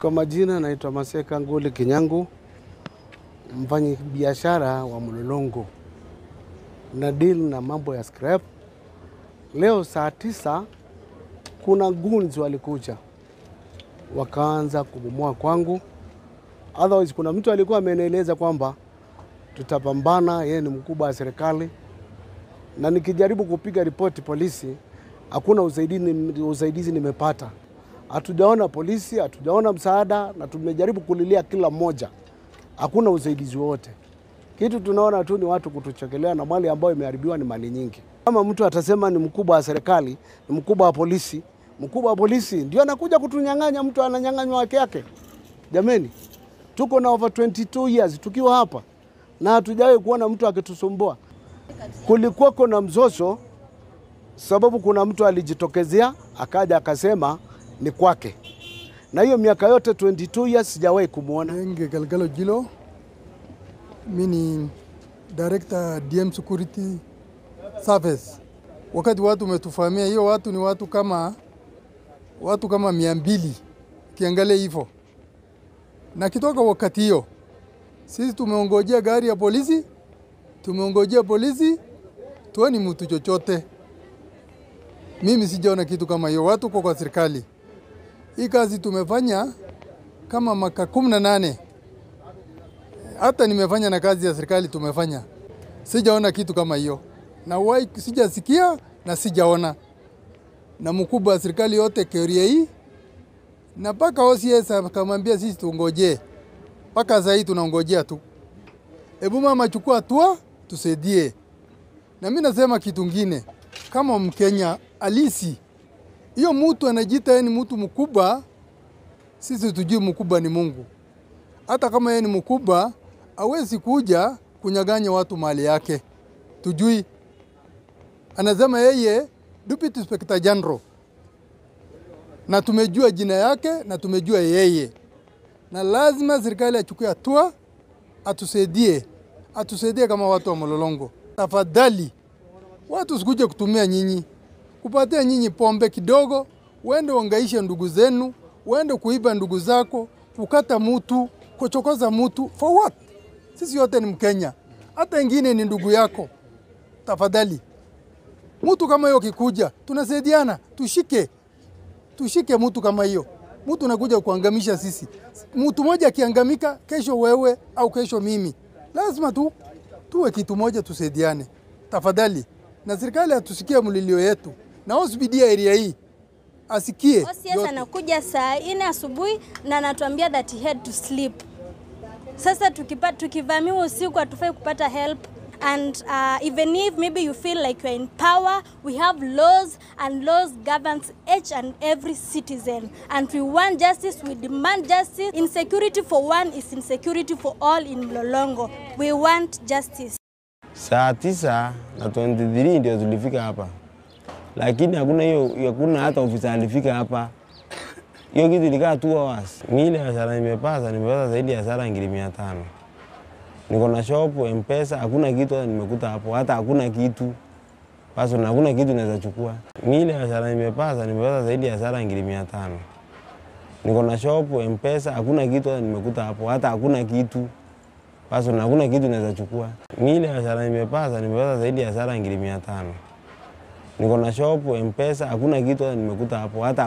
Kwa majina naitwa Maseka Nguli Kinyangu, mfanyi biashara wa Mlolongo na deal na mambo ya scrap. Leo saa 9 kuna goons walikuja wakaanza kubomoa kwangu. Otherwise kuna mtu alikuwa amenieleza kwamba tutapambana, yeye ni mkubwa wa serikali, na nikijaribu kupiga ripoti polisi hakuna usaidizi nimepata. Hatujaona polisi, hatujaona msaada, na tumejaribu kulilia kila mmoja. Hakuna usaidizi wote. Kitu tunaona tu ni watu kutuchekelea, na mali ambayo imeharibiwa ni mali nyingi. Kama mtu atasema ni mkubwa wa serikali, ni mkubwa wa polisi ndio anakuja kutunyang'anya, mtu ananyang'anywa haki yake. Jameni, tuko na over 22 years tukiwa hapa na hatujawahi kuona mtu akitusumbua. Kulikuwa kuna mzozo sababu kuna mtu alijitokezea akaja akasema ni kwake. Na hiyo miaka yote 22 years sijawahi kumuona. Nge Galgalo Jilo, mimi director DM Security Service. Wakati watu umetufahamia, hiyo watu ni watu kama 200 kiangalia hivyo. Na kitoka wakati hiyo sisi tumeongojea gari ya polisi, tuoni mtu chochote. Mimi sijaona kitu kama hiyo. Watu kwa serikali. Hii kazi tumefanya kama mwaka 18. Hata nimefanya na kazi ya serikali tumefanya. Sijaona kitu kama hiyo. Na wai sijasikia na sijaona. Na mkubwa wa serikali yote keria hii. Na paka OCS akamwambia sisi tuongojee. Paka sasa hii tunaongojea tu. Hebu mama chukua hatua tusaidie. Na mimi nasema kitu kingine. Kama Mkenya alisi, hiyo mtu anajiita yeye ni mtu mkubwa, sisi tujui mkubwa ni Mungu. Hata kama yeye ni mkubwa, hawezi kuja kunyaganya watu mali yake. Tujui. Anasema yeye Deputy Inspector General. Na tumejua jina yake na tumejua yeye. Na lazima serikali achukue hatua, atusaidie kama watu wa Mlolongo. Tafadhali watu sikuje kutumia nyinyi, kupatia nyinyi pombe kidogo, uende uangaishe ndugu zenu, uende kuiba ndugu zako, kukata mtu, kuchokoza mtu. For what? Sisi yote ni Mkenya. Hata wengine ni ndugu yako. Tafadhali. Mtu kama hiyo kikuja, tunasaidiana, tushike mtu kama hiyo. Mtu anakuja kuangamisha sisi. Mtu mmoja akiangamika, kesho wewe au kesho mimi. Lazima tuwe kitu moja, tusaidiane. Tafadhali. Na serikali atusikie mlilio yetu. Na OCPD area hii asikie. OCS anakuja saa 4 asubuhi na anatuambia that he had to sleep. Sasa tukivamiwa usiku hatufai kupata help. And even if maybe you feel like you're in power, we have laws, and laws governs each and every citizen. And we want justice, we demand justice. Insecurity for one is insecurity for all in Mlolongo. We want justice. Saa 9 na 23 ndio tulifika hapa. Lakini hakuna hata ofisa alifika hapa. Hiyo kitu ilikaa 2 hours. Mimi ile hasara nimepata zaidi ya hasara 500. Niko na shop M-Pesa, hakuna kitu nimekuta hapo, hata hakuna kitu. Basi hakuna kitu naweza chukua. Mimi ile hasara nimepata zaidi ya hasara 500. Niko na shop M-Pesa, hakuna kitu nimekuta hapo, hata hakuna kitu. Basi hakuna kitu naweza chukua. Mimi ile hasara nimepata zaidi ya hasara 500. Niko na shop M-Pesa, hakuna kitu nimekuta hapo, hata